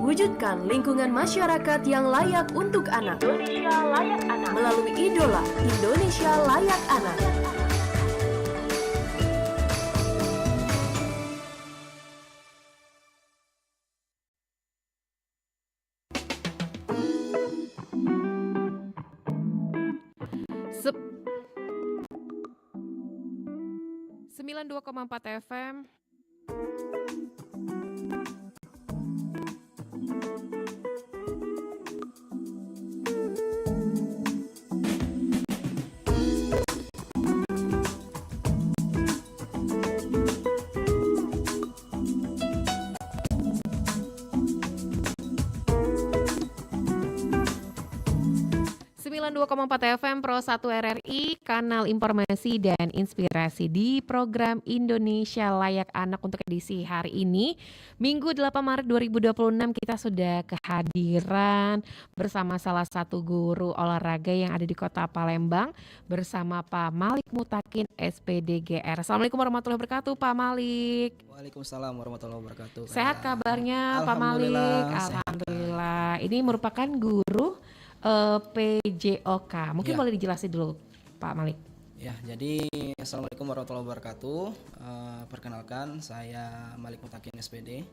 Wujudkan lingkungan masyarakat yang layak untuk anak. Indonesia Layak Anak. Melalui Idola Indonesia Layak Anak. Sep 92,4 FM. Sembilan 2,4 FM Pro 1 RRI, kanal informasi dan inspirasi di program Indonesia Layak Anak untuk edisi hari ini. Minggu 8 Maret 2026 kita sudah kehadiran bersama salah satu guru olahraga yang ada di Kota Palembang bersama Pak Malik Mutakin SPDGR. Assalamualaikum warahmatullahi wabarakatuh Pak Malik. Waalaikumsalam warahmatullahi wabarakatuh. Sehat kabarnya Pak Malik? Alhamdulillah. Ini merupakan guru PJOK. Mungkin boleh dijelasin dulu Pak Malik. Ya, jadi Assalamualaikum warahmatullahi wabarakatuh. Perkenalkan saya Malik Mutakin SPD,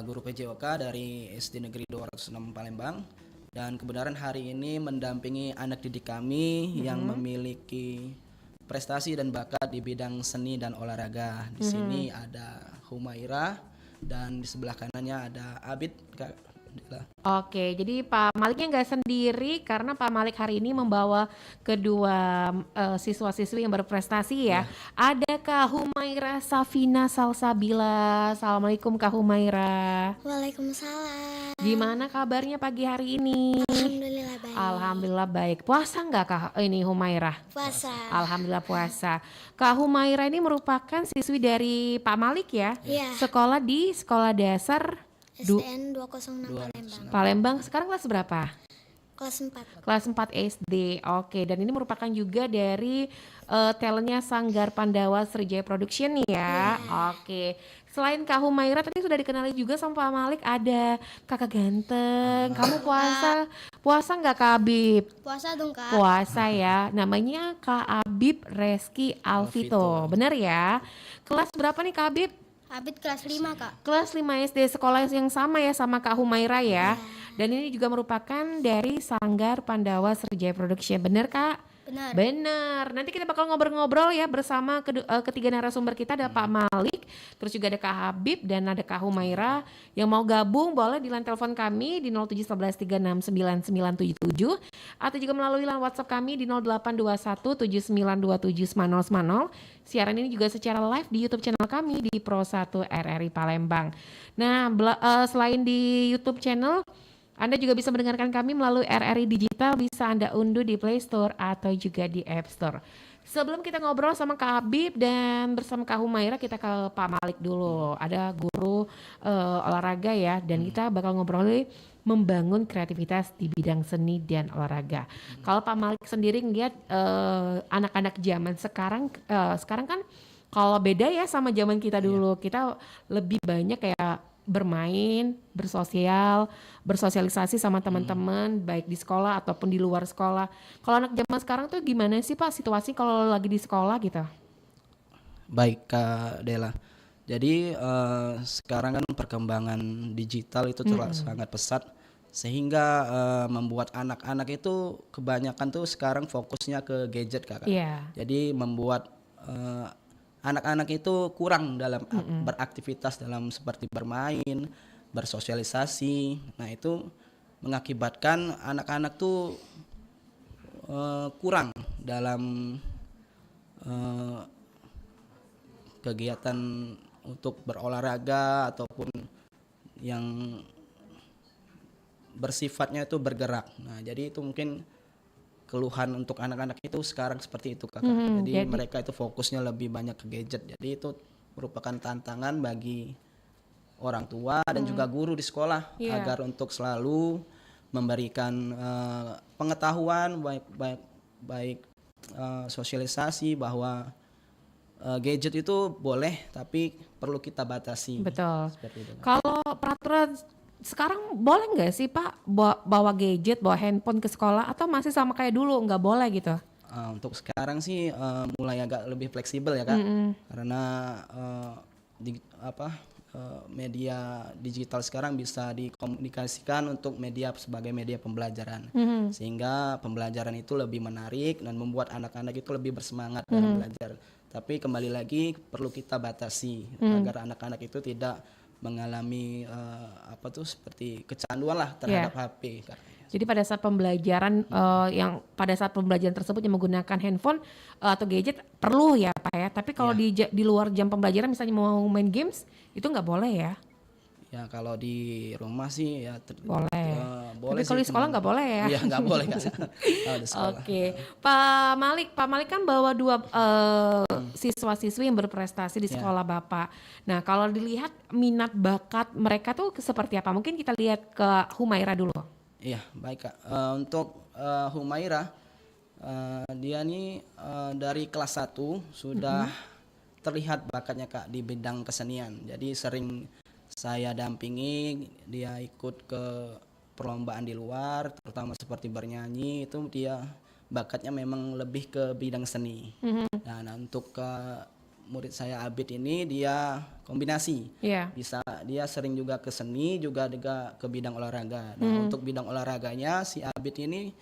guru PJOK dari SD Negeri 206 Palembang. Dan kebenaran hari ini mendampingi anak didik kami yang memiliki prestasi dan bakat di bidang seni dan olahraga. Di sini ada Humaira dan di sebelah kanannya ada Abid, Kak. Oke, jadi Pak Maliknya nggak sendiri karena Pak Malik hari ini membawa kedua siswa-siswi yang berprestasi ya. Ada Kak Humaira Safina Salsabila. Assalamualaikum Kak Humaira. Waalaikumsalam. Gimana kabarnya pagi hari ini? Alhamdulillah baik. Alhamdulillah baik. Puasa nggak Kak ini Humaira? Puasa. Alhamdulillah puasa. Kak Humaira ini merupakan siswi dari Pak Malik ya? Iya. Sekolah di Sekolah Dasar SDN 206 Palembang. Palembang. Sekarang kelas berapa? Kelas 4. Kelas 4 SD. Oke, dan ini merupakan juga dari talentnya Sanggar Pandawa Srijaya Production ya. Oke. Selain Kak Humaira tadi sudah dikenali juga sama Pak Malik, ada Kakak ganteng. Kamu puasa nggak Kak Abib? Puasa dong Kak. Puasa ya. Namanya Kak Abib Reski Alvito. Benar ya? Kelas berapa nih Kak Abib? Abid kelas 5 Kak. Kelas 5 SD, sekolah yang sama ya sama Kak Humaira ya. Dan ini juga merupakan dari Sanggar Pandawa Srijaya Production. Benar Kak? Benar. Benar. Nanti kita bakal ngobrol-ngobrol ya bersama ketiga narasumber kita. Ada Pak Malik, terus juga ada Kak Habib dan ada Kak Humaira. Yang mau gabung boleh di line telepon kami di 0711369977 atau juga melalui line WhatsApp kami di 0821792790. Siaran ini juga secara live di YouTube channel kami di Pro 1 RRI Palembang. Nah, selain di YouTube channel, Anda juga bisa mendengarkan kami melalui RRI Digital, bisa Anda unduh di Play Store atau juga di App Store. Sebelum kita ngobrol sama Kak Habib dan bersama Kak Humaira, kita ke Pak Malik dulu. Ada guru olahraga ya, dan kita bakal ngobrol membangun kreativitas di bidang seni dan olahraga. Kalau Pak Malik sendiri ngeliat anak-anak zaman sekarang kan kalau beda ya sama zaman kita dulu, kita lebih banyak kayak bermain, bersosialisasi sama teman-teman baik di sekolah ataupun di luar sekolah. Kalau anak zaman sekarang tuh gimana sih Pak situasi kalau lagi di sekolah gitu? Baik Kak Dela. Jadi sekarang kan perkembangan digital itu sangat pesat sehingga membuat anak-anak itu kebanyakan tuh sekarang fokusnya ke gadget Kak. Yeah. Jadi membuat anak-anak itu kurang dalam beraktivitas dalam seperti bermain, bersosialisasi. Nah itu mengakibatkan anak-anak tuh kurang dalam kegiatan untuk berolahraga ataupun yang bersifatnya itu bergerak. Nah jadi itu mungkin keluhan untuk anak-anak itu sekarang seperti itu Kakak. Jadi mereka itu fokusnya lebih banyak ke gadget. Jadi itu merupakan tantangan bagi orang tua dan juga guru di sekolah agar untuk selalu memberikan pengetahuan baik sosialisasi bahwa gadget itu boleh tapi perlu kita batasi. Betul. Seperti itu. Kalau peraturan sekarang boleh nggak sih Pak bawa gadget, bawa handphone ke sekolah atau masih sama kayak dulu nggak boleh gitu? Untuk sekarang sih mulai agak lebih fleksibel ya Kak, karena media digital sekarang bisa dikomunikasikan untuk media sebagai media pembelajaran, sehingga pembelajaran itu lebih menarik dan membuat anak-anak itu lebih bersemangat dalam belajar. Tapi kembali lagi perlu kita batasi agar anak-anak itu tidak mengalami seperti kecanduan lah terhadap HP. Jadi pada saat pembelajaran pada saat pembelajaran tersebut yang menggunakan handphone atau gadget perlu ya Pak ya. Tapi kalau di luar jam pembelajaran misalnya mau main games itu nggak boleh ya? Ya kalau di rumah sih ya boleh. Boleh. Tapi kalau di sekolah nggak boleh ya? Iya nggak boleh Kak. Oke. Pak Malik kan bawa 2 siswa-siswi yang berprestasi di sekolah Bapak. Nah kalau dilihat minat bakat mereka tuh seperti apa? Mungkin kita lihat ke Humaira dulu. Iya baik Kak. Untuk Humaira dia nih dari kelas 1 sudah terlihat bakatnya Kak di bidang kesenian. Jadi sering saya dampingi dia ikut ke perlombaan di luar, terutama seperti bernyanyi, itu dia bakatnya memang lebih ke bidang seni. Nah untuk murid saya Abid ini dia kombinasi, bisa dia sering juga ke seni juga ke bidang olahraga. Nah untuk bidang olahraganya si Abid ini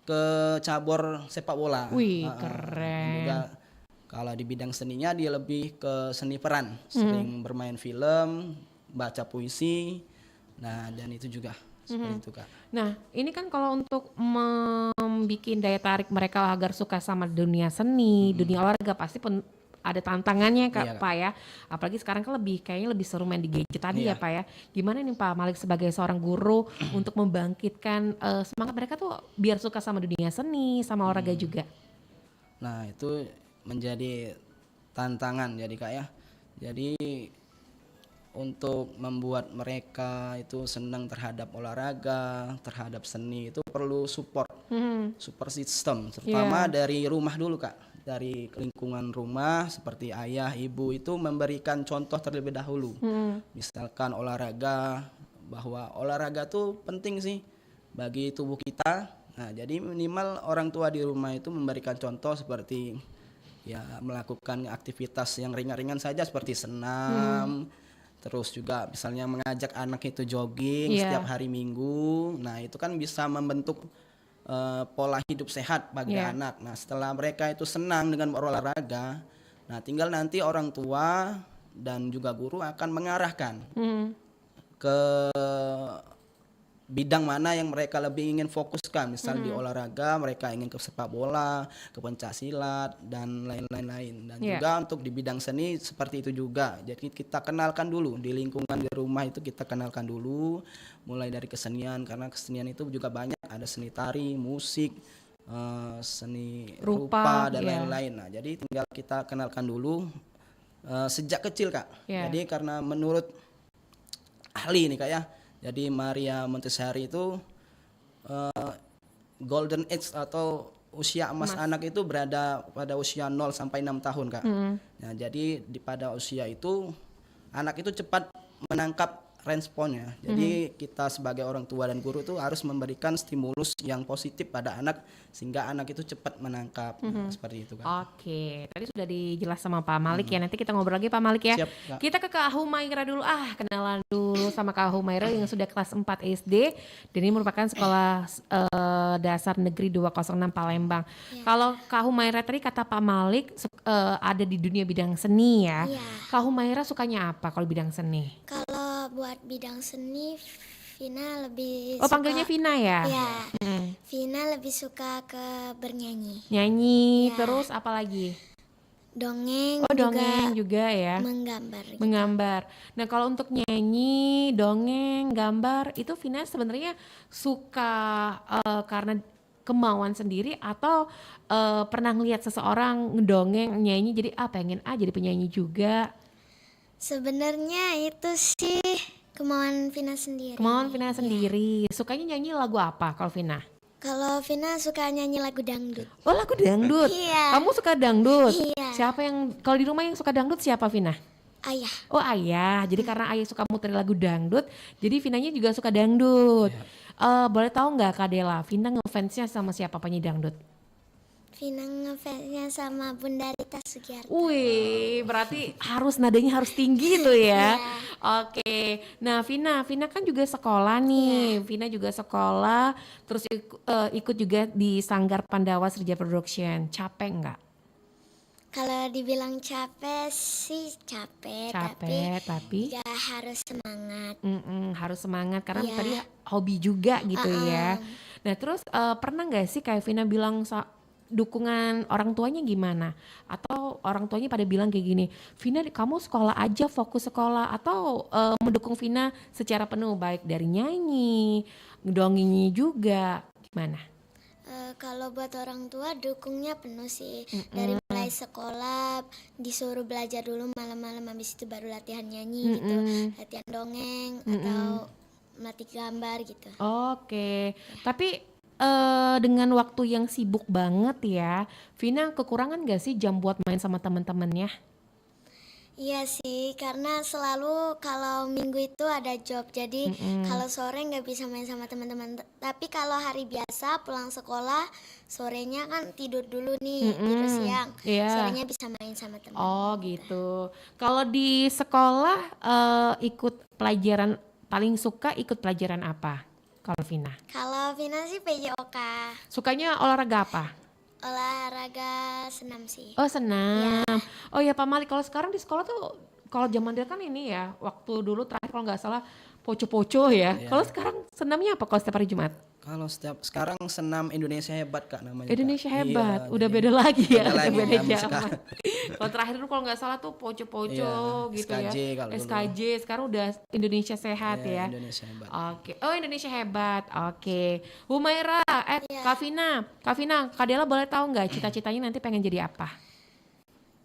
ke cabur sepak bola. Wih keren. Juga kalau di bidang seninya dia lebih ke seni peran, sering bermain film, baca puisi, nah dan itu juga seperti itu Kak. Nah ini kan kalau untuk membuat daya tarik mereka agar suka sama dunia seni, dunia olahraga pasti ada tantangannya Kak, Pak ya. Apalagi sekarang kan kayaknya lebih seru main di gadget tadi ya Pak ya. Gimana nih Pak Malik sebagai seorang guru untuk membangkitkan semangat mereka tuh biar suka sama dunia seni, sama olahraga juga? Nah itu menjadi tantangan jadi Kak ya. Jadi untuk membuat mereka itu senang terhadap olahraga, terhadap seni itu perlu support system, terutama dari rumah dulu Kak. Dari lingkungan rumah seperti ayah, ibu itu memberikan contoh terlebih dahulu. Misalkan olahraga, bahwa olahraga tuh penting sih bagi tubuh kita. Nah jadi minimal orang tua di rumah itu memberikan contoh seperti ya melakukan aktivitas yang ringan-ringan saja seperti senam. Terus juga misalnya mengajak anak itu jogging setiap hari Minggu. Nah itu kan bisa membentuk pola hidup sehat bagi anak. Nah setelah mereka itu senang dengan berolahraga, nah tinggal nanti orang tua dan juga guru akan mengarahkan ke bidang mana yang mereka lebih ingin fokuskan. Misal di olahraga mereka ingin ke sepak bola, ke pencaksilat dan lain-lain. Dan juga untuk di bidang seni seperti itu juga. Jadi kita kenalkan dulu di lingkungan di rumah itu, kita kenalkan dulu mulai dari kesenian, karena kesenian itu juga banyak, ada seni tari, musik, seni rupa dan lain-lain. Nah jadi tinggal kita kenalkan dulu sejak kecil Kak. Jadi karena menurut ahli nih Kak ya, jadi Maria Montessori itu golden age atau usia emas anak itu berada pada usia 0 sampai 6 tahun Kak. Nah, jadi pada usia itu anak itu cepat menangkap responnya. Jadi kita sebagai orang tua dan guru itu harus memberikan stimulus yang positif pada anak sehingga anak itu cepat menangkap. Seperti itu kan. Oke, tadi sudah dijelas sama Pak Malik ya. Nanti kita ngobrol lagi Pak Malik ya. Siap, Kak. Kita ke Kak Humaira dulu. Kenalan dulu sama Kak Humaira yang sudah kelas 4 SD dan ini merupakan sekolah dasar negeri 206 Palembang. Kalau Kak Humaira tadi kata Pak Malik ada di dunia bidang seni ya. Kak Humaira sukanya apa kalau bidang seni? Kalau buat bidang seni, Vina lebih suka. Panggilnya Vina ya? Iya. Vina lebih suka ke bernyanyi. Nyanyi, terus apa lagi? Dongeng. Dongeng juga ya. Menggambar. Gitu. Menggambar. Nah kalau untuk nyanyi, dongeng, gambar itu Vina sebenarnya suka karena kemauan sendiri atau pernah ngeliat seseorang ngedongeng, nyanyi jadi pengen jadi penyanyi juga? Sebenarnya itu sih kemauan Vina sendiri. Kemauan Vina sendiri. Sukanya nyanyi lagu apa kalau Vina? Kalau Vina suka nyanyi lagu dangdut. Oh lagu dangdut? Iya. Kamu suka dangdut? Iya. Siapa yang, kalau di rumah yang suka dangdut siapa Vina? Ayah. Oh ayah, jadi karena ayah suka muter lagu dangdut, jadi Vinanya juga suka dangdut. Boleh tahu nggak Kak Dela, Vina ngefansnya sama siapa penyanyi dangdut? Vina ngefansnya sama Bunda Rita Sugiarto. Wih, berarti nadanya harus tinggi tuh ya. Iya. Oke, nah Vina kan juga sekolah nih. Vina juga sekolah, terus ikut juga di Sanggar Pandawa Srija Production. Capek nggak? Kalau dibilang capek sih capek, Tapi juga harus semangat. harus semangat karena Iya. tadi hobi juga gitu ya. Nah terus pernah nggak sih kayak Vina bilang dukungan orang tuanya gimana? Atau orang tuanya pada bilang kayak gini, Vina kamu sekolah aja, fokus sekolah, atau mendukung Vina secara penuh baik dari nyanyi, ngedongengnya juga, gimana? Kalau buat orang tua dukungnya penuh sih. Dari mulai sekolah disuruh belajar dulu malam-malam, habis itu baru latihan nyanyi gitu, latihan dongeng atau melatih gambar gitu. Oke, tapi dengan waktu yang sibuk banget ya, Vina kekurangan gak sih jam buat main sama teman-temannya? Iya sih, karena selalu kalau minggu itu ada job, jadi kalau sore nggak bisa main sama teman-teman. Tapi kalau hari biasa pulang sekolah, sorenya kan tidur dulu nih, tidur siang. Iya. Sorenya bisa main sama teman. Oh gitu. Kalau di sekolah ikut pelajaran, paling suka ikut pelajaran apa? Kalau Vina? Kalau Vina sih PJOK, Sukanya olahraga apa? olahraga senam sih. Oh senam. Oh ya Pak Malik, kalau sekarang di sekolah tuh, kalau zaman dia kan ini ya, waktu dulu terakhir kalau nggak salah poco-poco ya. Kalau sekarang senamnya apa kalau setiap hari Jumat? Kalau sekarang senam Indonesia Hebat Kak namanya. Indonesia Kak. Hebat, Iya, udah jadi beda lagi ya, beda lagi beda zaman zaman. sekarang. Kalau terakhir dulu kalau nggak salah tuh poco-poco Iya, gitu SKJ ya. kalau dulu. SKJ, sekarang udah Indonesia Sehat Iya, ya. Indonesia Hebat. Oke, oh Indonesia Hebat, oke. Humaira, Iya. Kak Vina, Kak Dela boleh tahu nggak cita-citanya nanti pengen jadi apa?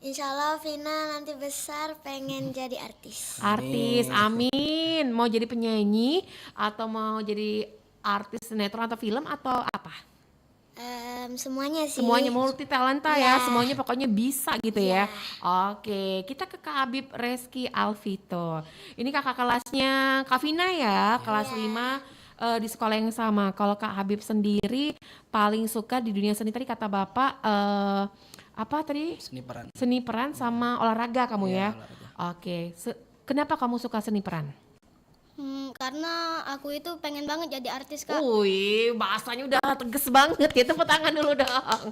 Insya Allah Vina nanti besar pengen jadi artis. Artis, amin. Mau jadi penyanyi atau mau jadi artis sinetron atau film atau apa? Semuanya sih. Semuanya multi talenta ya, Iya. semuanya pokoknya bisa gitu ya. Oke, kita ke Kak Habib Reski Alvito. Ini kakak kelasnya Kak Vina ya, kelas 5 di sekolah yang sama. Kalau Kak Habib sendiri paling suka di dunia seni tadi kata Bapak apa tadi? Seni peran. Seni peran sama olahraga kamu Iya, ya. olahraga. Oke, kenapa kamu suka seni peran? Karena aku itu pengen banget jadi artis, Kak. Wih, bahasanya udah tegas banget ya, tepuk tangan dulu dong.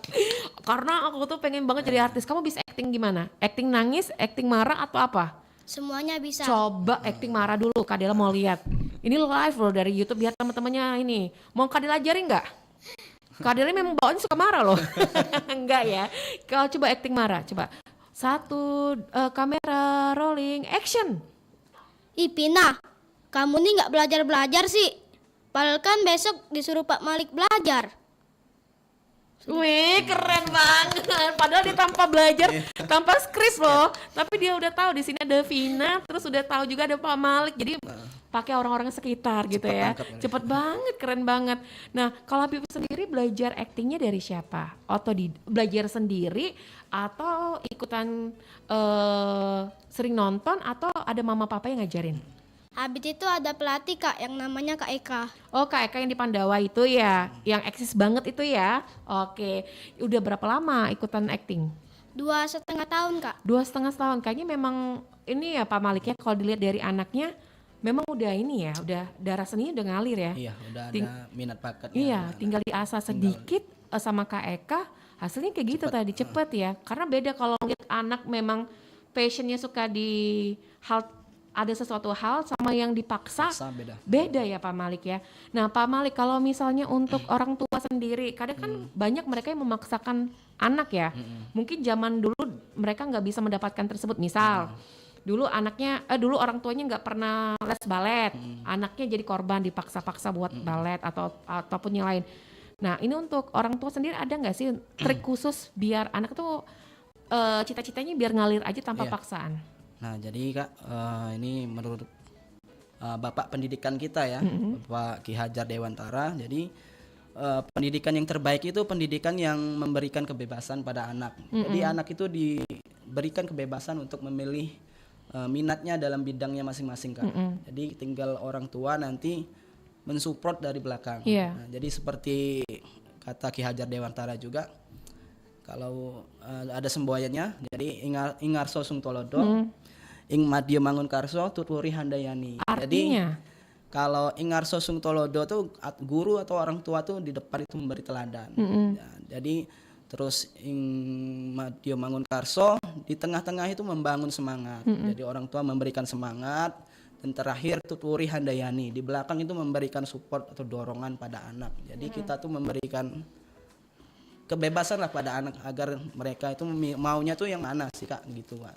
Karena aku tuh pengen banget jadi artis. Kamu bisa acting gimana? Acting nangis, acting marah atau apa? Semuanya bisa. Coba acting marah dulu, Kak Dela mau lihat. Ini live loh dari YouTube, biar teman-temannya ini. Mau Kak Dela ajarin nggak? Kak Dela memang bawaannya suka marah loh. Enggak ya. Kalau coba acting marah, coba. 1, kamera rolling, action. Pina, kamu nih nggak belajar-belajar sih. Padahal kan besok disuruh Pak Malik belajar. Wih, keren banget. Padahal dia tanpa belajar, tanpa skrip loh. Tapi dia udah tahu di sini ada Vina, terus udah tahu juga ada Pak Malik. Jadi pakai orang-orang sekitar gitu ya. Cepet banget, keren banget. Nah, kalau Habib sendiri belajar aktingnya dari siapa? Atau belajar sendiri atau ikutan sering nonton atau ada mama papa yang ngajarin? Habis itu ada pelatih, Kak, yang namanya Kak Eka. Oh Kak Eka yang di Pandawa itu ya, yang eksis banget itu ya. Oke, udah berapa lama ikutan acting? 2,5 tahun, Kak. 2,5 tahun. Kayaknya memang ini ya Pak Malik ya, kalau dilihat dari anaknya memang udah ini ya, udah darah seni udah ngalir ya. Iya, udah ada Ting- minat bakatnya. Iya, tinggal diasah sedikit sama Kak Eka, hasilnya kayak gitu tadi, cepet ya. Karena beda kalau lihat anak memang passionnya suka di hal, ada sesuatu hal sama yang dipaksa, Paksa beda. beda ya Pak Malik ya. Nah Pak Malik, kalau misalnya untuk orang tua sendiri, kadang kan banyak mereka yang memaksakan anak ya. Mungkin zaman dulu mereka nggak bisa mendapatkan tersebut. Misal dulu dulu orang tuanya nggak pernah les balet, anaknya jadi korban dipaksa-paksa buat balet ataupun yang lain. Nah ini untuk orang tua sendiri ada nggak sih trik khusus biar anak tuh cita-citanya biar ngalir aja tanpa Iya. paksaan? Nah, jadi Kak, ini menurut Bapak pendidikan kita ya, Bapak Ki Hajar Dewantara. Jadi pendidikan yang terbaik itu pendidikan yang memberikan kebebasan pada anak. Jadi anak itu diberikan kebebasan untuk memilih minatnya dalam bidangnya masing-masing Kak. Jadi tinggal orang tua nanti mensupport dari belakang. Iya. Nah, jadi seperti kata Ki Hajar Dewantara juga, kalau ada semboyannya, jadi ingar sosung tolodo, ing madya mangun karso tuturi handayani. Artinya? Jadi kalau ingar sosung tolodo tuh guru atau orang tua tuh di depan itu memberi teladan. Ya, jadi terus ing madya mangun karso di tengah-tengah itu membangun semangat. Jadi orang tua memberikan semangat, dan terakhir tuturi handayani, di belakang itu memberikan support atau dorongan pada anak. Jadi kita tuh memberikan kebebasan lah pada anak agar mereka itu maunya tuh yang mana sih Kak gitu Kak.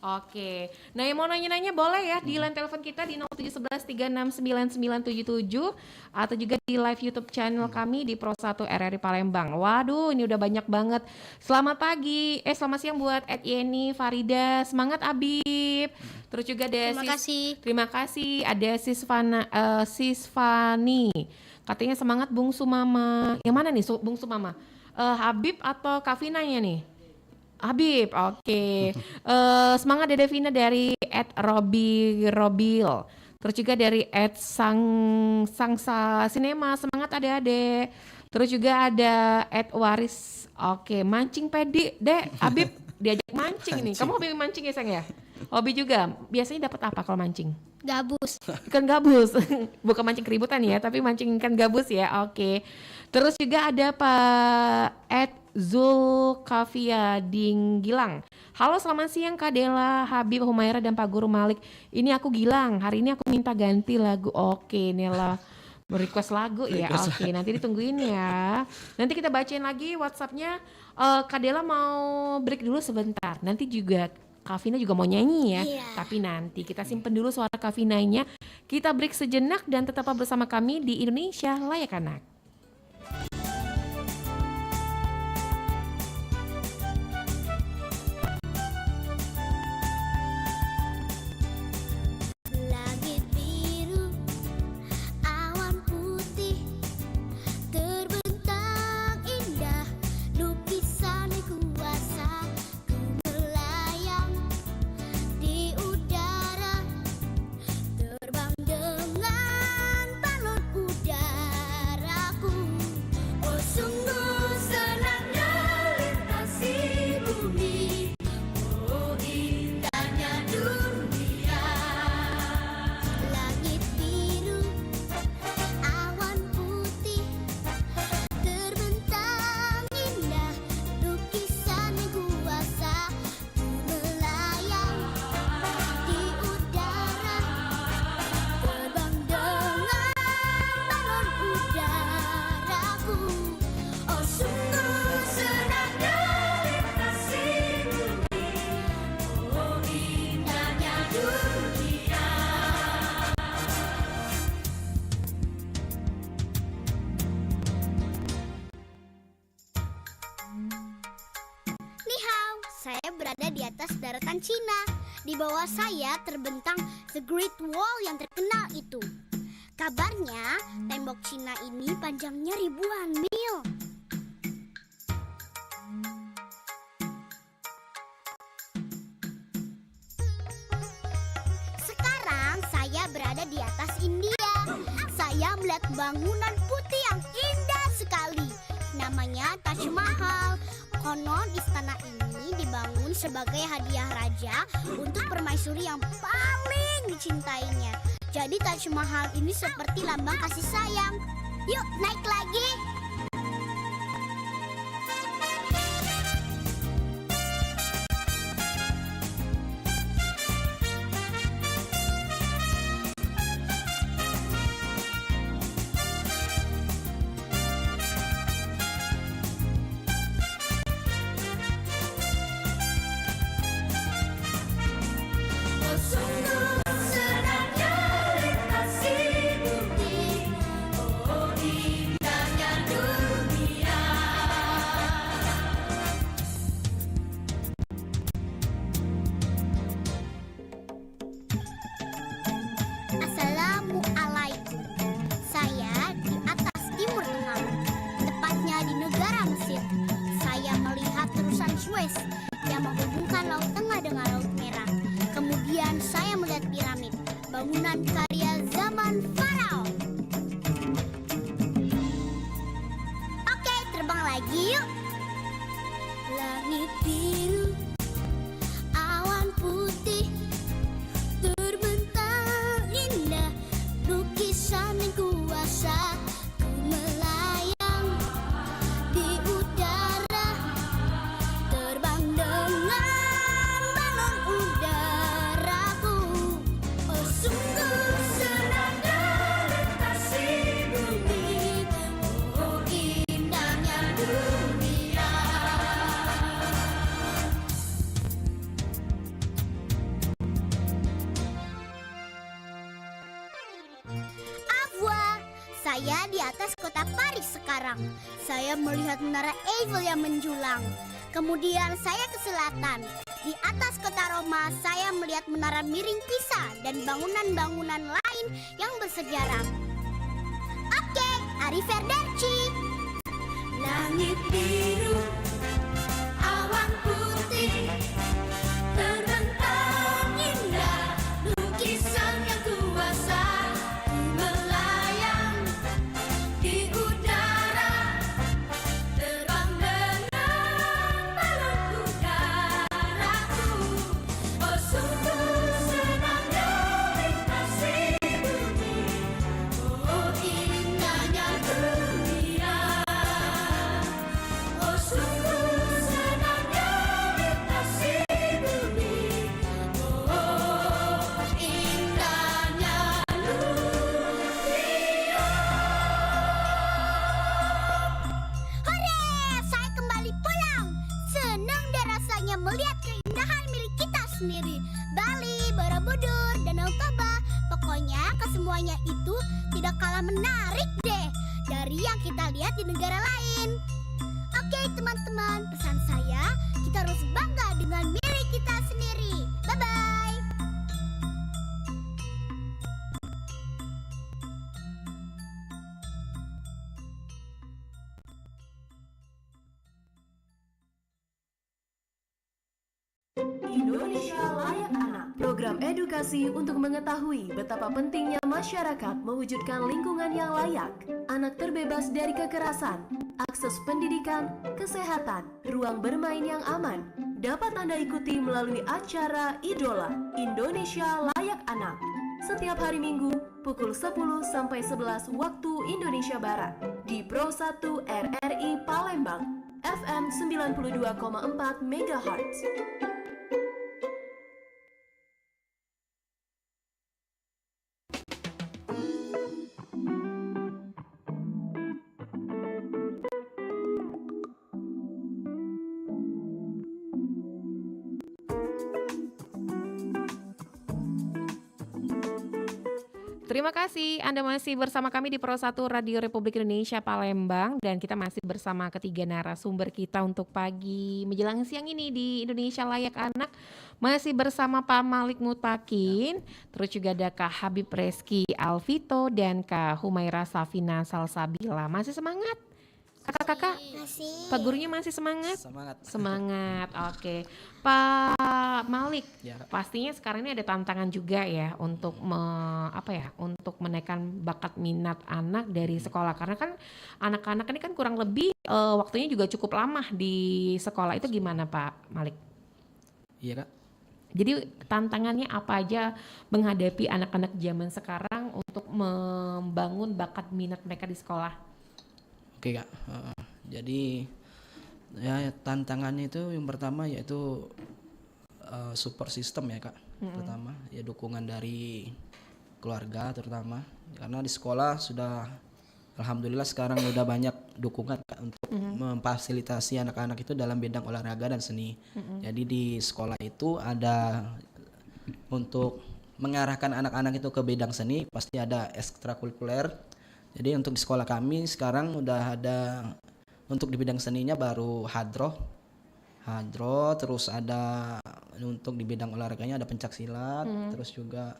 Oke. Nah, yang mau nanya-nanya boleh ya di line telepon kita di 0711369977 atau juga di live YouTube channel kami di Pro 1 RRI Palembang. Waduh, ini udah banyak banget. Selamat pagi. Selamat siang buat Ed Yeni, Farida. Semangat Abib. Terus juga ada Terima kasih. Terima kasih. Ada Sisfani. Katanya semangat Bungsu Mama. Yang mana nih Bungsu Mama? Habib atau Kavinanya nih? Habib, oke. Semangat Dede Vina dari @Robil. Terus juga dari @Sangsa Cinema, semangat adik-adik. Terus juga ada @Waris. Oke, mancing pedi, Dek. Habib diajak mancing nih. Kamu hobi mancing ya, Sang ya? Hobi juga. Biasanya dapat apa kalau mancing? Gabus. Ikan gabus. Bukan mancing keributan ya, tapi mancing ikan gabus ya. Oke. Terus juga ada Pak Zulkafia Dinggilang. Halo, selamat siang Kak Dela, Habib, Humaira dan Pak Guru Malik. Ini aku Gilang. Hari ini aku minta ganti lagu. Oke, Nela request lagu ya. Oke, nanti ditungguin ya. Nanti kita bacain lagi WhatsApp-nya. Kak Dela mau break dulu sebentar. Nanti juga Kak Vina juga mau nyanyi ya. Iya. Tapi nanti kita simpen dulu suara Kak Vinanya. Kita break sejenak dan tetaplah bersama kami di Indonesia Layak Anak. Langit biru, awan putih, terbentang indah, lukisan kuasa, ku melayang di udara, terbang dengan balon udaraku. Oh sungguh senangnya lintasi bumi, oh indahnya dunia. Langit biru, awan putih, terbentang indah, lukisan kuasa, ku melayang di udara, terbang dengan balon udaraku. Oh sungguh senangnya lintasi bumi, oh indahnya dunia. Ni hao, saya berada di atas daratan Cina. Di bawah saya terbentang The Great Wall yang terkenal itu. Kabarnya, tembok Cina ini panjangnya ribuan mil. Sekarang saya berada di atas India. Saya melihat bangunan putih yang indah sekali. Namanya Taj Mahal. Konon istana ini dibangun sebagai hadiah raja untuk permaisuri yang paling dicintainya. Jadi Taj Mahal ini seperti lambang kasih sayang. Yuk naik lagi. Oh sungguh senangnya lintasi bumi, oh indahnya Avwa, saya di atas kota Paris sekarang. Saya melihat menara Eiffel yang menjulang. Kemudian saya ke selatan. Di atas kota Roma, saya melihat menara miring Pisa dan bangunan-bangunan lain yang bersejarah. Oke, arrivederci. Langit biru, awan putih, terbentang indah, lukisan yang kuasa, melayang di udara, terbang dengan balon udaraku. Oh sungguh senangnya melintasi bumi, oh indahnya dunia. Oh sungguh senangnya melintasi bumi, oh indahnya dunia. Hore, saya kembali pulang. Senang deh rasanya melihat keindahan milik kita sendiri. Bali, Borobudur, Danau Toba. Pokoknya kesemuanya itu tidak kalah menarik deh dari yang kita lihat di negara lain. Oke teman-teman, pesan saya, kita harus bangga dengan milik kita sendiri. Bye-bye. Indonesia Layak Anak, program edukasi untuk mengetahui betapa pentingnya masyarakat mewujudkan lingkungan yang layak. Anak terbebas dari kekerasan, akses pendidikan, kesehatan, ruang bermain yang aman. Dapat Anda ikuti melalui acara Idola Indonesia Layak Anak setiap hari Minggu pukul 10 sampai 11 waktu Indonesia Barat di Pro 1 RRI Palembang FM 92,4 MHz. Terima kasih Anda masih bersama kami di Pro 1 Radio Republik Indonesia Palembang, dan kita masih bersama ketiga narasumber kita untuk pagi menjelang siang ini di Indonesia Layak Anak. Masih bersama Pak Malik Mutakin, terus juga ada Kak Habib Reski Alvito dan Kak Humaira Safina Salsabila. Masih semangat? Kakak-kakak, Masih. Pak gurunya masih semangat? Semangat. Semangat, oke. Pak Malik, Ya, Kak. pastinya sekarang ini ada tantangan juga ya untuk untuk menaikkan bakat minat anak dari sekolah, karena kan anak-anak ini kan kurang lebih waktunya juga cukup lama di sekolah. Itu gimana Pak Malik? Iya Kak. Jadi tantangannya apa aja menghadapi anak-anak zaman sekarang untuk membangun bakat minat mereka di sekolah? Oke Kak. Jadi ya tantangannya itu yang pertama yaitu support system ya Kak. Pertama ya dukungan dari keluarga terutama, karena di sekolah sudah alhamdulillah sekarang udah banyak dukungan Kak untuk memfasilitasi anak-anak itu dalam bidang olahraga dan seni. Jadi di sekolah itu ada untuk mengarahkan anak-anak itu ke bidang seni, pasti ada ekstrakurikuler. Jadi untuk di sekolah kami sekarang udah ada untuk di bidang seninya baru hadroh, terus ada untuk di bidang olahraganya ada pencak silat, terus juga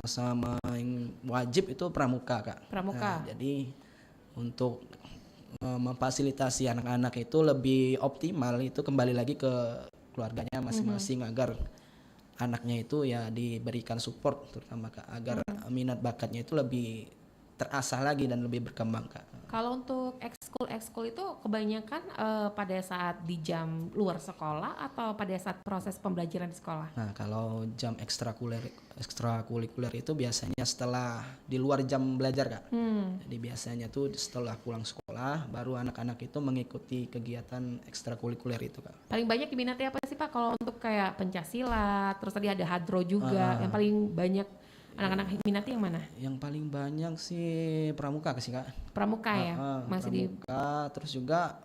sama yang wajib itu pramuka Kak. Pramuka. Nah, jadi untuk memfasilitasi anak-anak itu lebih optimal itu kembali lagi ke keluarganya masing-masing agar anaknya itu ya diberikan support terutama Kak, agar minat bakatnya itu lebih terasah lagi dan lebih berkembang Kak. Kalau untuk ekskul itu kebanyakan pada saat di jam luar sekolah atau pada saat proses pembelajaran di sekolah? Nah kalau jam ekstrakurikuler itu biasanya setelah di luar jam belajar Kak. Jadi biasanya tuh setelah pulang sekolah baru anak-anak itu mengikuti kegiatan ekstrakurikuler itu Kak. Paling banyak diminati apa sih Pak kalau untuk kayak pencasilat, terus tadi ada hadro juga, yang paling banyak anak-anak minati yang mana? Yang paling banyak sih pramuka sih Kak. Pramuka ya? Masih pramuka, terus juga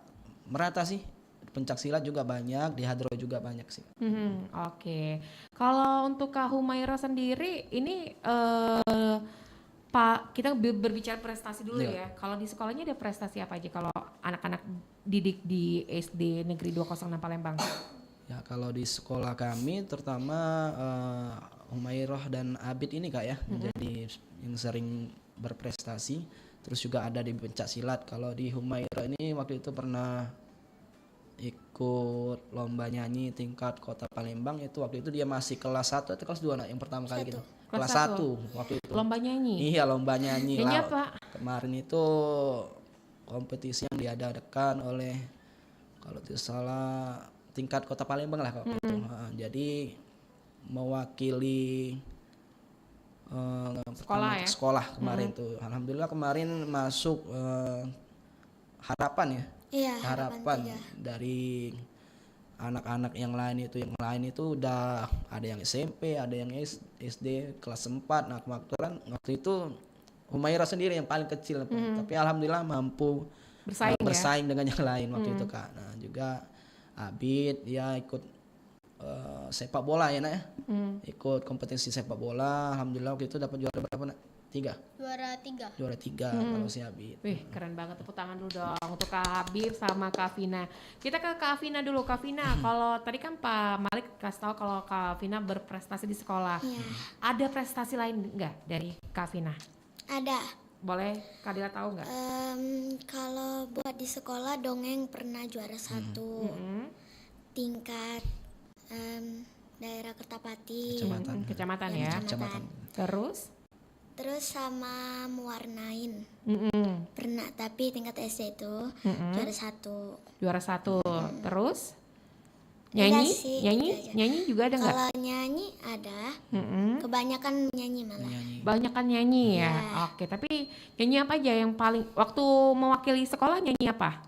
merata sih. Pencak silat juga banyak, di hadro juga banyak sih. Oke. Kalau untuk Kak Humaira sendiri ini Pak, kita berbicara prestasi dulu Iya. ya. Kalau di sekolahnya ada prestasi apa aja kalau anak-anak didik di SD Negeri 206 Palembang? Ya kalau di sekolah kami terutama Humairah dan Abid ini Kak ya, jadi yang sering berprestasi. Terus juga ada di pencak silat. Kalau di Humairah ini waktu itu pernah ikut lomba nyanyi tingkat kota Palembang, itu waktu itu dia masih kelas 1 atau kelas 2 nak yang pertama kali gitu. Kelas Kelas 1 waktu itu. Lomba nyanyi. Iya lomba nyanyi. Nyanyi lah. apa? Kemarin itu kompetisi yang diadakan oleh kalau tidak salah tingkat kota Palembang lah waktu itu. Jadi mewakili sekolah kemarin tuh. Alhamdulillah kemarin masuk harapan ya. Iya, Harapan tiga. dari anak-anak yang lain itu udah ada yang SMP, ada yang SD kelas 4. Nah, kebetulan waktu itu Humairah sendiri yang paling kecil, tapi alhamdulillah mampu Bersaing ya? dengan yang lain waktu itu Kak. Nah, juga Abid dia ikut sepak bola ya nak ya. Ikut kompetisi sepak bola, alhamdulillah waktu itu dapat juara berapa nak? 3. Juara 3 kalau si Abid. Wih, keren banget, tepuk tangan dulu dong untuk Kak Habib sama Kak Vina. Kita ke Kak Vina dulu. Kak Vina, kalau tadi kan Pak Malik kasih tahu kalau Kak Vina berprestasi di sekolah. Iya. Ada prestasi lain enggak dari Kak Vina? Ada. Boleh Kak Dila tahu enggak? Kalau buat di sekolah dongeng pernah juara 1 tingkat daerah Kertapati. Kecamatan ya. Kecamatan. Terus sama mewarnain pernah, tapi tingkat SD itu juara 1. juara 1. Terus Enggak nyanyi? sih, Nyanyi? itu aja. Nyanyi juga ada enggak? Kalau nyanyi ada, kebanyakan nyanyi malah. Banyakan nyanyi ya. Iya. Oke, tapi nyanyi apa aja yang paling waktu mewakili sekolah nyanyi apa?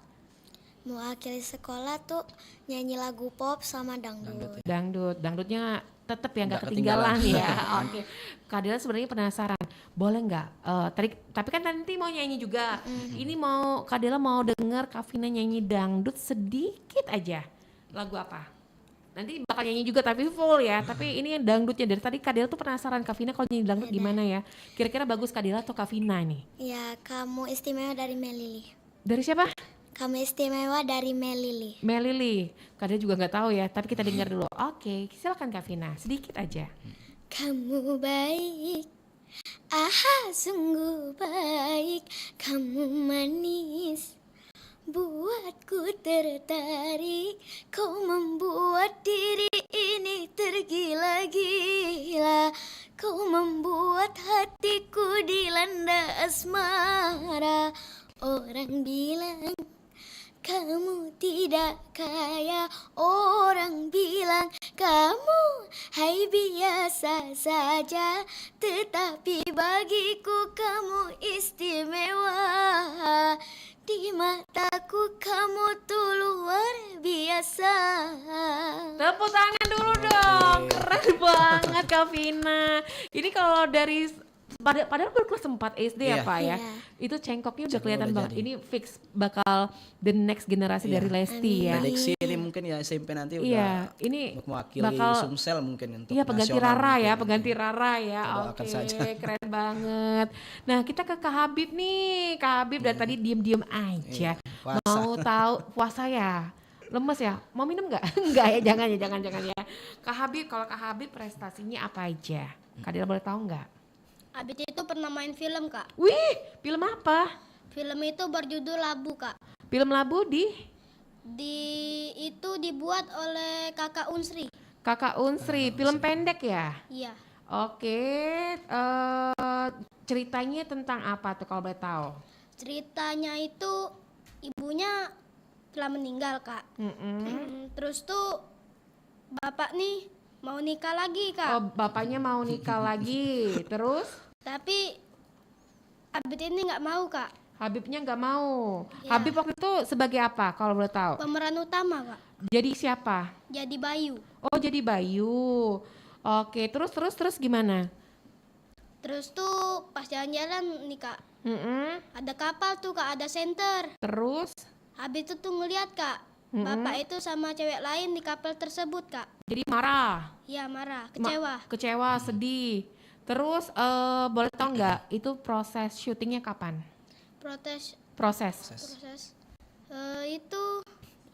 Mewakili sekolah tuh nyanyi lagu pop sama dangdut. Dangdutnya tetap ya nggak Nggak ketinggalan ketinggalan. ya. Oke, Kak Dila sebenarnya penasaran, boleh nggak? Tapi kan nanti mau nyanyi juga. Ini mau Kak Dila mau denger Kak Vina nyanyi dangdut sedikit aja. Lagu apa? Nanti bakal nyanyi juga tapi full ya. Tapi ini yang dangdutnya dari tadi Kak Dila tuh penasaran Kak Vina kalau nyanyi dangdut gimana ya? Kira-kira bagus Kak Dila atau Kak Vina nih? Ya, kamu istimewa dari Melili. Dari siapa? Kamu istimewa dari Melili. Melili. Kak Dila juga nggak tahu ya. Tapi kita dengar dulu. Oke, silakan Kak Vina. Sedikit aja. Kamu baik, sungguh baik. Kamu manis, buatku tertarik. Kau membuat diri ini tergila-gila. Kau membuat hatiku dilanda asmara. Orang bilang kamu tidak kaya, orang bilang kamu hai biasa saja, tetapi bagiku kamu istimewa. Di mataku kamu tuh luar biasa. Tepuk tangan dulu dong. Keren banget Kak Vina. Ini kalau dari padahal baru kelas 4 SD ya Iya. Pak ya. Iya. Itu cengkoknya udah Cengkok kelihatan udah banget. jadi. Ini fix bakal the next generasi dari Lesti ya. Prediksi ini mungkin ya SMP nanti Iya, udah ini mewakili bakal Sumsel mungkin untuk iya pengganti nasional Rara ya, mungkin. pengganti Rara ya. Kita doakan Oke, saja. keren banget. Nah, kita ke Kak Habib nih. Kak Habib dari tadi diem-diem aja. Iya, puasa. Mau tahu puasa ya? Lemes ya? Mau minum nggak? Enggak ya, jangan ya. Kak Habib, kalau Kak Habib prestasinya apa aja? Kak Dila boleh tahu nggak? Abid itu pernah main film, Kak. Wih, film apa? Film itu berjudul Labu, Kak. Film Labu di Itu dibuat oleh Kakak Unsri. Kakak Unsri, film pendek ya? Iya. Oke, ceritanya tentang apa tuh kalau boleh tahu? Ceritanya itu ibunya telah meninggal, Kak. Terus tuh bapak nih mau nikah lagi, Kak. Oh, bapaknya mau nikah lagi, terus Tapi Abid ini nggak mau, Kak. Habibnya nggak mau. Iya. Habib waktu itu sebagai apa kalau boleh tahu? Pemeran utama, Kak. Jadi siapa? Jadi Bayu. Oh, jadi Bayu. Oke, terus gimana? Terus tuh pas jalan-jalan nih, Kak. Mm-mm. Ada kapal tuh, Kak. Ada senter. Terus Habis itu tuh ngeliat, Kak. Bapak itu sama cewek lain di kapal tersebut, Kak. jadi marah. Ya marah, kecewa. Kecewa, sedih. Terus boleh tau nggak itu proses syutingnya kapan? Proses Proses. itu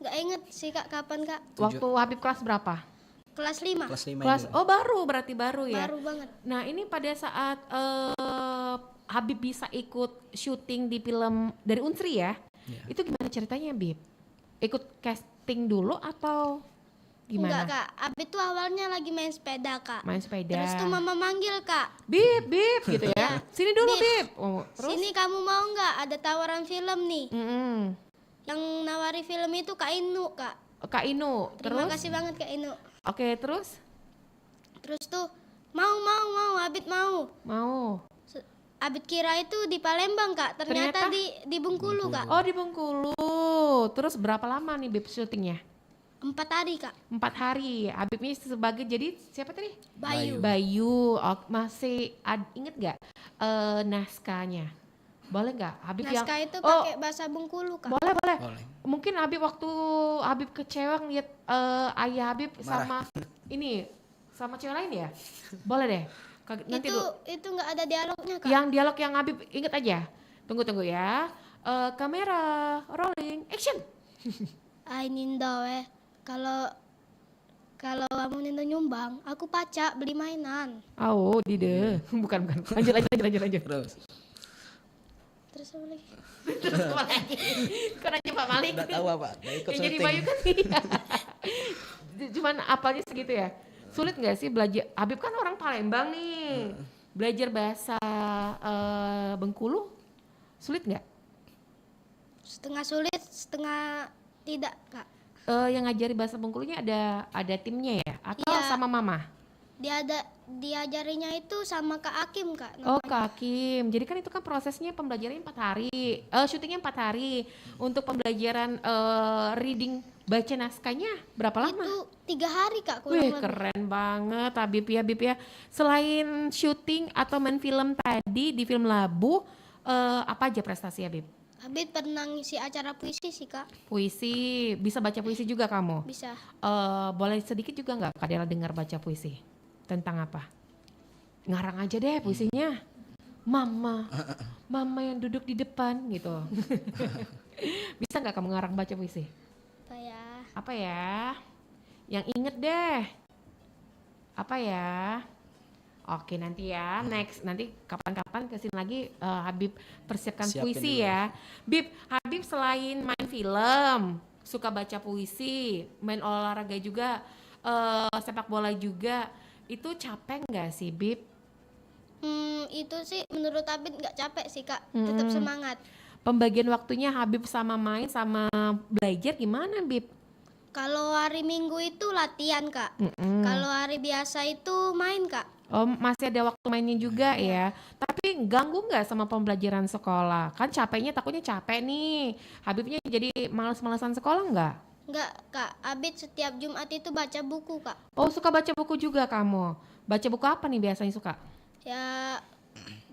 nggak inget sih Kak kapan Kak. Waktu Habib kelas berapa? Kelas 5. Kelas 5 Kelas ini. oh berarti baru ya. Baru banget. Nah ini pada saat Habib bisa ikut syuting di film dari Unsri ya, Iya. itu gimana ceritanya Bib? Ikut casting dulu atau gimana? Enggak Kak, Abid tuh awalnya lagi main sepeda Kak. Main sepeda. Terus tuh mama manggil Kak, Bib gitu ya. Sini dulu Bib. Bib. Oh, terus? sini kamu mau nggak ada tawaran film nih. Mm-mm. Yang nawari film itu Kak Inu Kak. Kak Inu. Terima Terus? kasih banget Kak Inu. Oke terus? Terus tuh mau Abid mau. Mau. Abid kira itu di Palembang Kak, ternyata, Ternyata? di Bengkulu Kak. Oh di Bengkulu. Terus berapa lama nih Bib syutingnya? 4 hari Kak. 4 hari. Habib ini sebagai jadi siapa tadi? Bayu. Bayu. Oh, masih inget nggak naskahnya? Boleh nggak? Habib Naskah yang itu pakai bahasa Bengkulu Kak. boleh. Boleh. Mungkin Habib waktu Habib kecewa ngeliat ayah Habib sama ini sama cewek lain ya? Boleh deh. Nanti dulu. Itu nggak ada dialognya Kak. Yang dialog yang Habib inget aja. Tunggu ya. Kamera rolling action. Ay Nindo kalau kamu Nindo nyumbang, aku pacak beli mainan. Oh, dide. Bukan. Lanjut. Terus. Terus apa lagi? Terus apa lagi? Kok nanya Pak Malik? Nggak tahu apa. Nggak ikut Yang jadi syuting. Bayu kan iya. Cuman apalnya segitu ya. Sulit nggak sih belajar? Habib kan orang Palembang nih. Belajar bahasa Bengkulu sulit nggak? Setengah sulit, setengah tidak Kak. Yang ngajari bahasa Bengkulunya ada timnya ya? Atau Iya. sama mama? Diajarinya itu sama Kak Akim Kak. Oh namanya. Kak Kim, jadi kan itu kan prosesnya pembelajarannya 4 hari, syutingnya 4 hari. Untuk pembelajaran reading baca naskahnya berapa lama? Itu 3 hari Kak kurang Wih lebih. keren banget Habib ya. Selain syuting atau main film tadi di film Labu, apa aja prestasi Habib? Abid pernah ngisi acara puisi sih Kak. Puisi, bisa baca puisi juga kamu? Bisa. Boleh sedikit juga nggak Kak Dela dengar baca puisi? Tentang apa? Ngarang aja deh puisinya. Mama yang duduk di depan gitu. Bisa nggak kamu ngarang baca puisi? Apa ya? Apa ya? Yang inget deh. Apa ya? Oke nanti ya, next nanti kapan-kapan kesini lagi Habib persiapkan Siapin puisi dulu. ya. Bib, Habib selain main film, suka baca puisi, main olahraga juga, sepak bola juga. Itu capek nggak sih Bib? Itu sih menurut Abid nggak capek sih Kak. Tetap semangat. Pembagian waktunya Habib sama main sama belajar gimana Bib? Kalau hari Minggu itu latihan Kak. Kalau hari biasa itu main Kak. Oh masih ada waktu mainnya juga ya. Tapi ganggu nggak sama pembelajaran sekolah? Kan capeknya takutnya capek nih. Habibnya jadi malas-malasan sekolah nggak? Nggak Kak, Abid setiap Jumat itu baca buku Kak. Oh suka baca buku juga kamu? Baca buku apa nih biasanya suka? Ya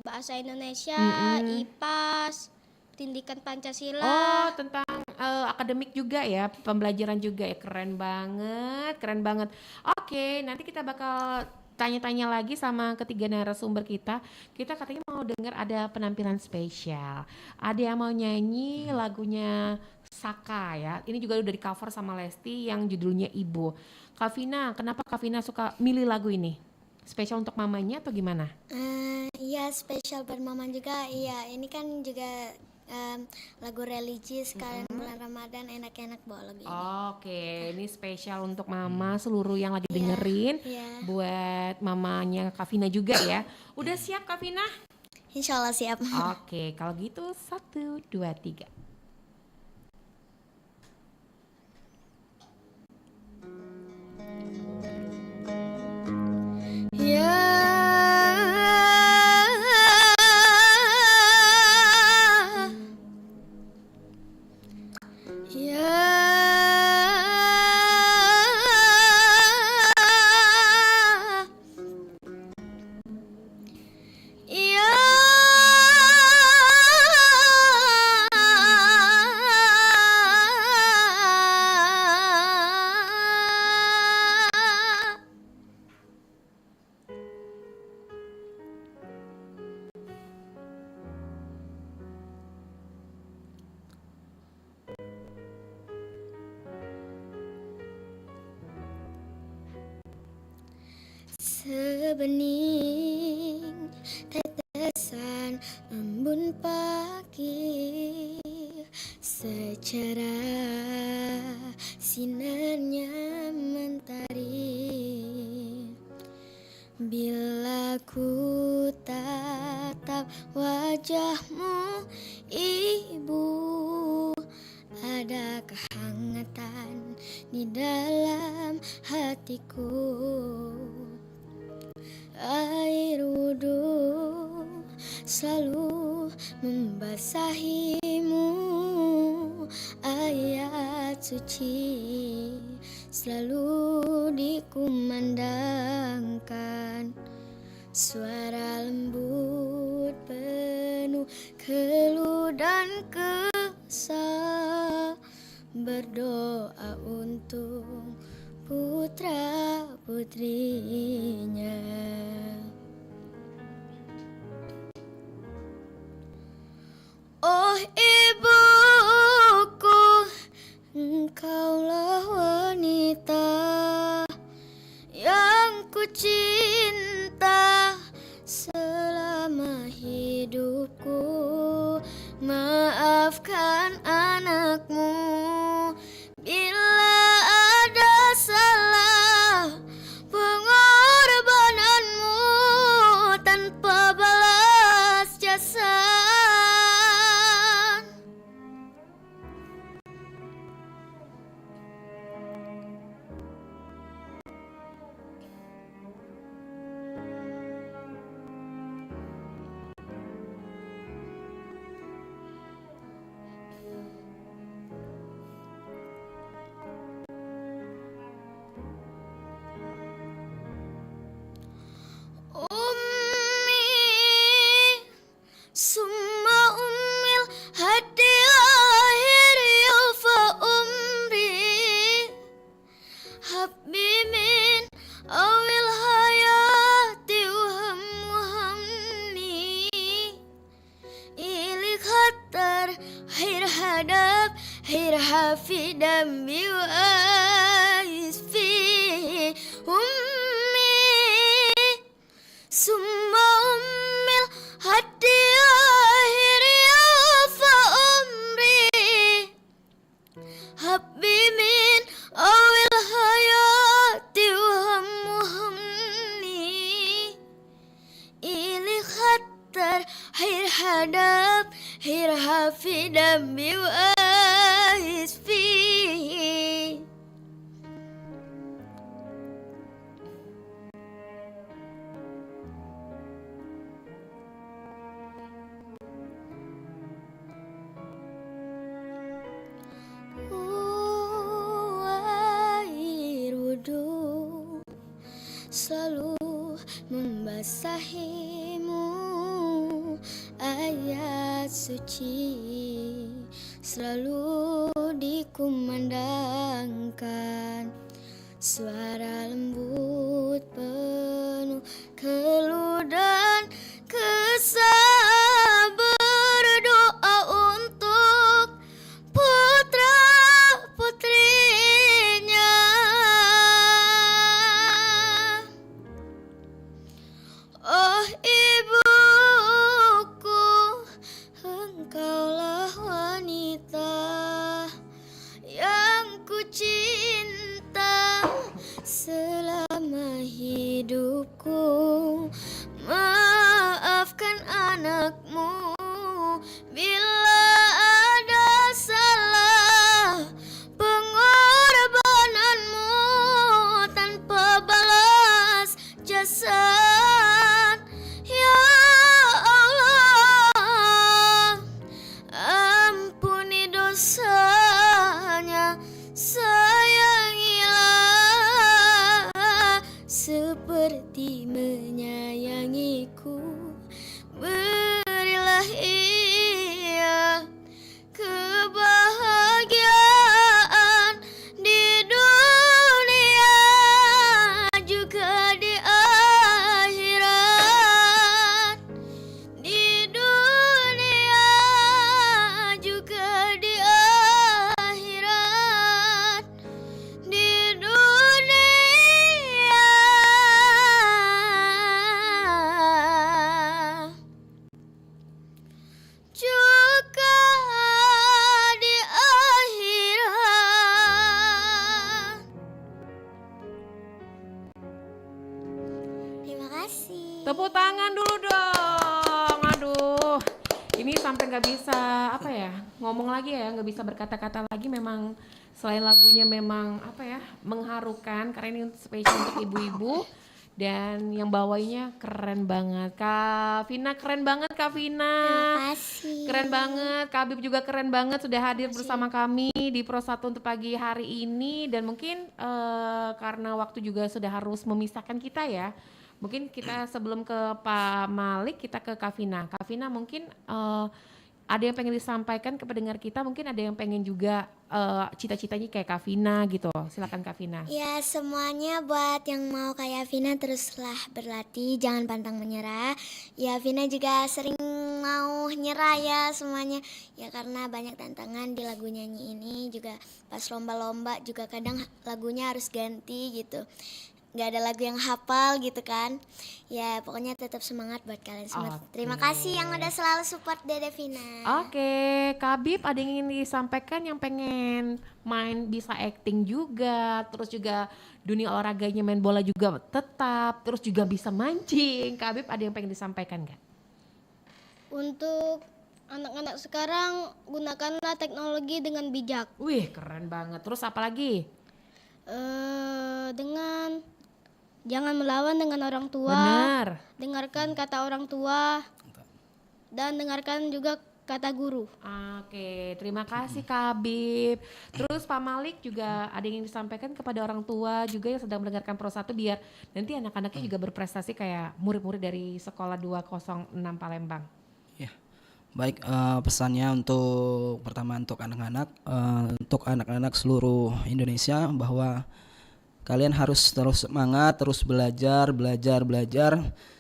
bahasa Indonesia, IPAS, pendidikan Pancasila. Oh tentang akademik juga ya, pembelajaran juga ya. Keren banget. Oke nanti kita bakal tanya-tanya lagi sama ketiga narasumber kita. Kita katanya mau dengar ada penampilan spesial. Ada yang mau nyanyi lagunya Saka ya. Ini juga udah di cover sama Lesti yang judulnya Ibu. Kavina, kenapa Kavina suka milih lagu ini? Spesial untuk mamanya atau gimana? Iya spesial buat mama juga. Iya ini kan juga lagu religi sekalian bulan Ramadan, enak-enak bawa lagu ini. Oke, ini spesial untuk mama seluruh yang lagi dengerin. Iya. Buat mamanya Kavina juga ya. Udah siap Kavina? Insya Allah siap. Oke, kalau gitu 1, 2, 3. Ya sebening tetesan embun pagi, secerah sinarnya mentari. Bila ku tatap wajahmu, Ibu, ada kehangatan di dalam hatiku. Air wudhu selalu membasahimu, ayat suci selalu dikumandangkan. Suara lembut penuh keluh dan kesal, berdoa untuk putra putrinya. Oh ibuku, engkaulah wanita yang ku cinta selama hidupku. Maafkan anakmu bila ada salah, pengorbananmu tanpa balas jasa. Ummi, summa ummil hadi akhiri fa umri, habbi min awil hayati hamni, ilik khatar khir hadab khir hafi dambi wa isfi. Ummi, summa ummil hadi akhiri fa umri, habbi min awil hayati wa muhamni, ili khatar khir hadab khir hafi dambi wa isfi. Air wudhu selalu membasahimu, ayat suci selalu dikumandangkan. Suara lembut penuh keluh dan kesah, berdoa untuk putra putrinya. Oh ibuku, engkaulah wanita yang ku cinta selama hidupku. Maafkan anakmu bila ada salah, pengorbananmu tanpa balas jasa. Ya Allah, ampuni dosanya, sayangilah seperti menyayangiku. Berilah ia sampai nggak bisa apa ya ngomong lagi ya, nggak bisa berkata-kata lagi. Memang selain lagunya memang apa ya mengharukan karena ini spesial untuk ibu-ibu dan yang bawainya keren banget. Kak Vina keren banget Kak Vina. Makasih. Keren banget, Kak Habib juga keren banget sudah hadir bersama kami di Pro 1 untuk pagi hari ini. Dan mungkin karena waktu juga sudah harus memisahkan kita ya. Mungkin kita sebelum ke Pak Malik kita ke Kak Vina. Kak Vina mungkin ada yang pengen disampaikan ke pendengar kita, mungkin ada yang pengen juga cita-citanya kayak Kak Vina gitu. Silakan Kak Vina. Ya semuanya buat yang mau kayak Vina teruslah berlatih, jangan pantang menyerah. Ya Vina juga sering mau nyerah ya semuanya. Ya karena banyak tantangan di lagu nyanyi ini juga pas lomba-lomba juga kadang lagunya harus ganti gitu. Gak ada lagu yang hafal gitu kan. Ya pokoknya tetap semangat buat kalian semua. Terima kasih yang udah selalu support Dede Vina. Oke, Kak Habib ada yang ingin disampaikan yang pengen main bisa acting juga, terus juga dunia olahraganya main bola juga tetap, terus juga bisa mancing. Kak Habib ada yang pengen disampaikan nggak? Untuk anak-anak sekarang gunakanlah teknologi dengan bijak. Wih keren banget. Terus apa lagi? Dengan jangan melawan dengan orang tua. Benar. Dengarkan kata orang tua dan dengarkan juga kata guru. Oke, terima kasih Kak Habib. Terus Pak Malik juga ada yang ingin disampaikan kepada orang tua juga yang sedang mendengarkan Pro 1 biar nanti anak-anaknya juga berprestasi kayak murid-murid dari sekolah 206 Palembang. Ya, baik pesannya untuk pertama untuk anak-anak seluruh Indonesia bahwa kalian harus terus semangat, terus belajar.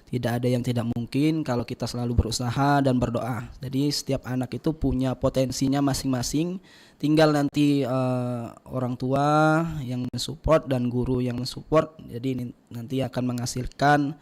Tidak ada yang tidak mungkin kalau kita selalu berusaha dan berdoa. Jadi setiap anak itu punya potensinya masing-masing. Tinggal nanti orang tua yang mensupport dan guru yang mensupport. Jadi nanti akan menghasilkan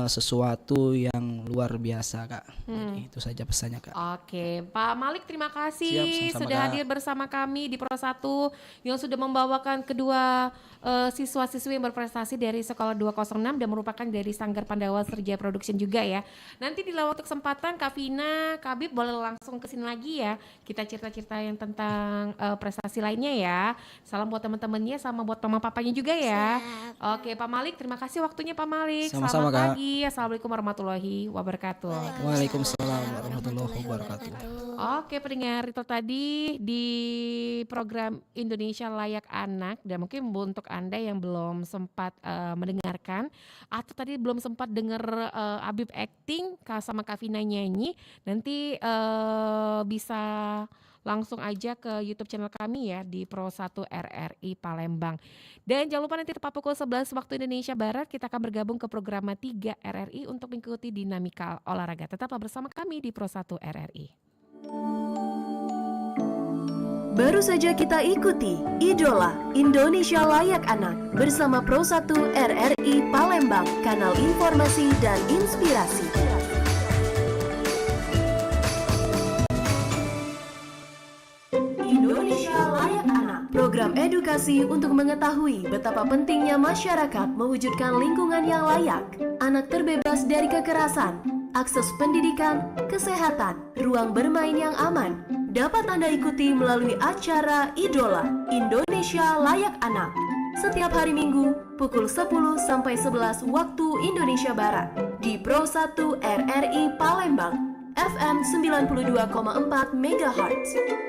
sesuatu yang luar biasa Kak. Jadi itu saja pesannya Kak. Oke, Pak Malik terima kasih Siap, sama-sama, sudah Kak. hadir bersama kami di Pro 1 yang sudah membawakan kedua siswa-siswi yang berprestasi dari Sekolah 206 dan merupakan dari Sanggar Pandawa Serja Production juga ya. Nanti di lain waktu kesempatan Kak Vina, Kak Habib boleh langsung kesini lagi ya. Kita cerita-cerita yang tentang prestasi lainnya ya. Salam buat teman-temannya sama buat mama papanya juga ya. Oke, Pak Malik terima kasih waktunya Pak Malik. Sama-sama, Selamat Kak. pagi. Assalamualaikum warahmatullahi wabarakatuh. Waalaikumsalam warahmatullahi wabarakatuh. Oke pendengar, itu tadi di program Indonesia Layak Anak. Dan mungkin untuk Anda yang belum sempat mendengarkan atau tadi belum sempat dengar Habib acting sama Kak Vina nyanyi, nanti bisa langsung aja ke YouTube channel kami ya di Pro 1 RRI Palembang. Dan jangan lupa nanti tepat pukul 11 waktu Indonesia Barat kita akan bergabung ke program 3 RRI untuk mengikuti dinamika olahraga. Tetaplah bersama kami di Pro 1 RRI. Baru saja kita ikuti Idola Indonesia Layak Anak bersama Pro 1 RRI Palembang, kanal informasi dan inspirasi. Indonesia Layak Anak, program edukasi untuk mengetahui betapa pentingnya masyarakat mewujudkan lingkungan yang layak, anak terbebas dari kekerasan, akses pendidikan, kesehatan, ruang bermain yang aman. Dapat Anda ikuti melalui acara Idola Indonesia Layak Anak setiap hari Minggu pukul 10 sampai 11 waktu Indonesia Barat di Pro 1 RRI Palembang FM 92,4 MHz.